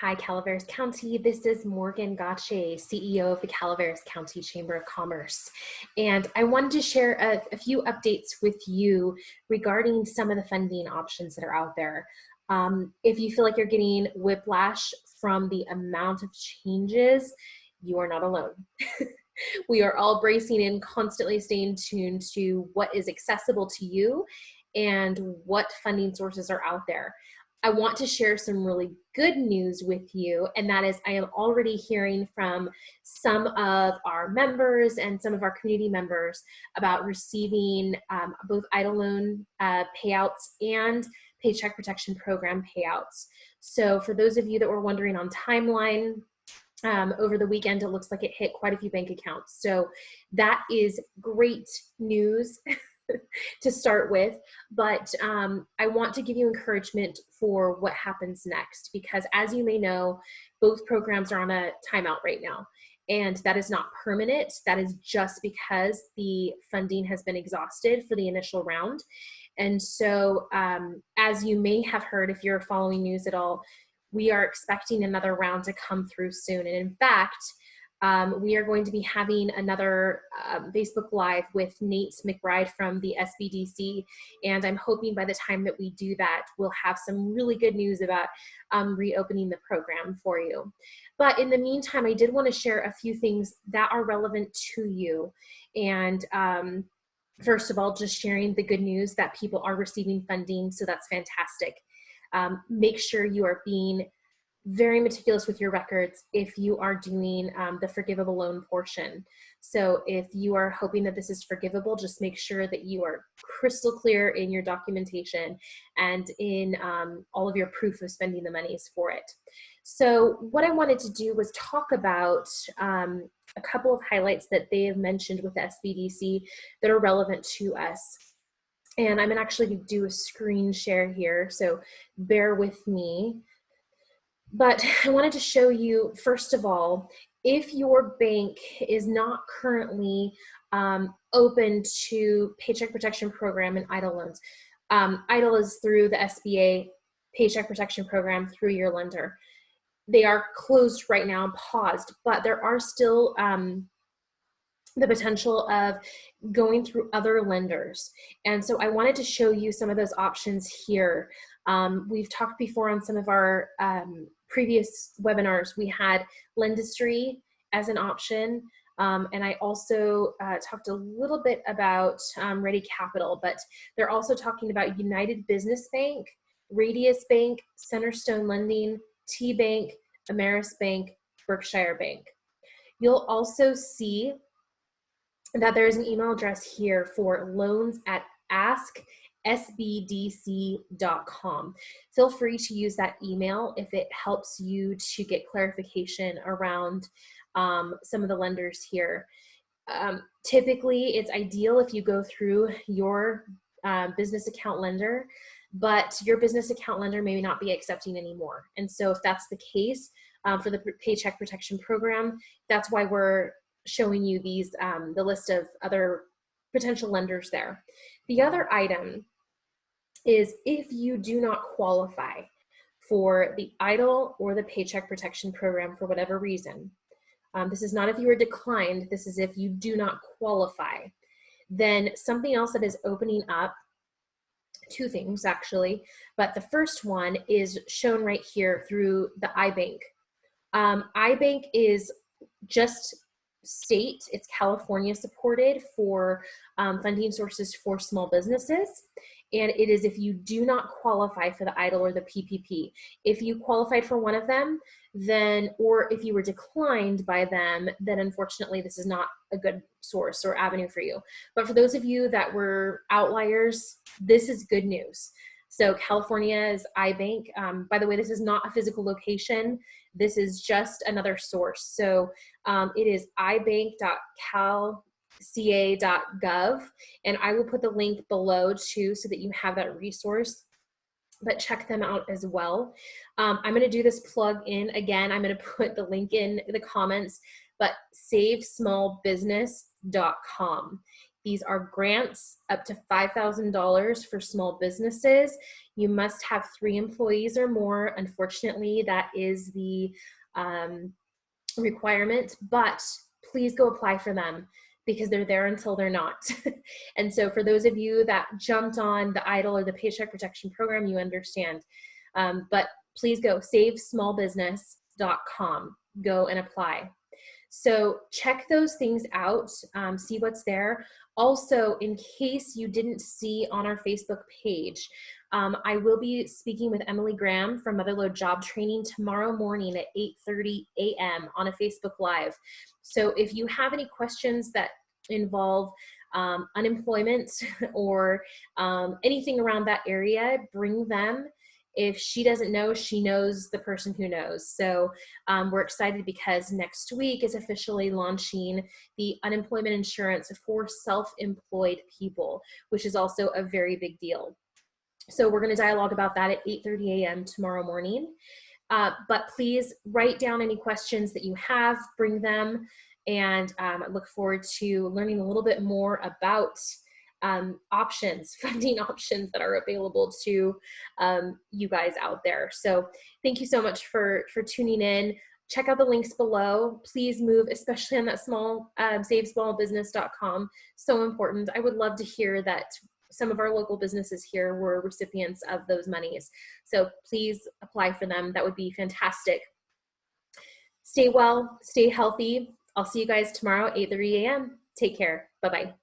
Hi, Calaveras County. This is Morgan Gauthier, CEO of the Calaveras County Chamber of Commerce. And I wanted to share a few updates with you regarding some of the funding options that are out there. If you feel like you're getting whiplash from the amount of changes, you are not alone. We are all bracing in, constantly staying tuned to what is accessible to you and what funding sources are out there. I want to share some really good news with you, and that is I am already hearing from some of our members and some of our community members about receiving both EIDL loan payouts and Paycheck Protection Program payouts. So for those of you that were wondering on timeline, over the weekend, it looks like it hit quite a few bank accounts. So that is great news to start with, but I want to give you encouragement for what happens next, because as you may know, both programs are on a timeout right now. And that is not permanent. That is just because the funding has been exhausted for the initial round. And so as you may have heard, if you're following news at all, we are expecting another round to come through soon. And in fact, we are going to be having another Facebook Live with Nate McBride from the SBDC. And I'm hoping by the time that we do that, we'll have some really good news about reopening the program for you. But in the meantime, I did want to share a few things that are relevant to you. And first of all, just sharing the good news that people are receiving funding. So that's fantastic. Make sure you are being very meticulous with your records if you are doing the forgivable loan portion. So if you are hoping that this is forgivable, just make sure that you are crystal clear in your documentation and in all of your proof of spending the monies for it. So what I wanted to do was talk about a couple of highlights that they have mentioned with the SBDC that are relevant to us. And I'm gonna actually do a screen share here, so bear with me. But I wanted to show you, first of all, if your bank is not currently open to Paycheck Protection Program and EIDL loans. EIDL is through the SBA Paycheck Protection Program through your lender. They are closed right now, paused, but there are still the potential of going through other lenders. And so I wanted to show you some of those options here. We've talked before on some of our previous webinars. We had Lendistry as an option. And I also talked a little bit about Ready Capital, but they're also talking about United Business Bank, Radius Bank, Centerstone Lending, T-Bank, Ameris Bank, Berkshire Bank. You'll also see that there's an email address here for loans@askSBDC.com. Feel free to use that email if it helps you to get clarification around some of the lenders here. Typically, it's ideal if you go through your business account lender, but your business account lender may not be accepting anymore. And so if that's the case for the Paycheck Protection Program, that's why we're showing you these, the list of other potential lenders there. The other item is if you do not qualify for the EIDL or the Paycheck Protection Program for whatever reason, this is not if you were declined, this is if you do not qualify, then something else that is opening up, two things actually, but the first one is shown right here through the iBank. iBank is just state, it's California supported for funding sources for small businesses. And it is if you do not qualify for the EIDL or the PPP. If you qualified for one of them, then, or if you were declined by them, then unfortunately this is not a good source or avenue for you. But for those of you that were outliers, this is good news. So California's iBank, by the way, this is not a physical location. This is just another source. So it is ibank.calca.gov, and I will put the link below too so that you have that resource, but check them out as well. I'm going to do this plug in again. I'm going to put the link in the comments, but savesmallbusiness.com These are grants up to $5,000 for small businesses. You must have 3 employees or more. Unfortunately, that is the requirement, but please go apply for them because they're there until they're not. And so for those of you that jumped on the EIDL or the Paycheck Protection Program, you understand. But please go savesmallbusiness.com, go and apply. So check those things out, see what's there. Also, in case you didn't see on our Facebook page, I will be speaking with Emily Graham from Motherlode Job Training tomorrow morning at 8:30 a.m. on a Facebook Live. So if you have any questions that involve unemployment or anything around that area, bring them. If she doesn't know, she knows the person who knows. So we're excited because next week is officially launching the unemployment insurance for self-employed people, which is also a very big deal. So we're going to dialogue about that at 8:30 a.m. tomorrow morning. But please write down any questions that you have, bring them, and I look forward to learning a little bit more about options, funding options that are available to you guys out there. So thank you so much for tuning in. Check out the links below. Please move, especially on that savesmallbusiness.com. So important. I would love to hear that some of our local businesses here were recipients of those monies. So please apply for them. That would be fantastic. Stay well, stay healthy. I'll see you guys tomorrow, 8:30 a.m. Take care. Bye-bye.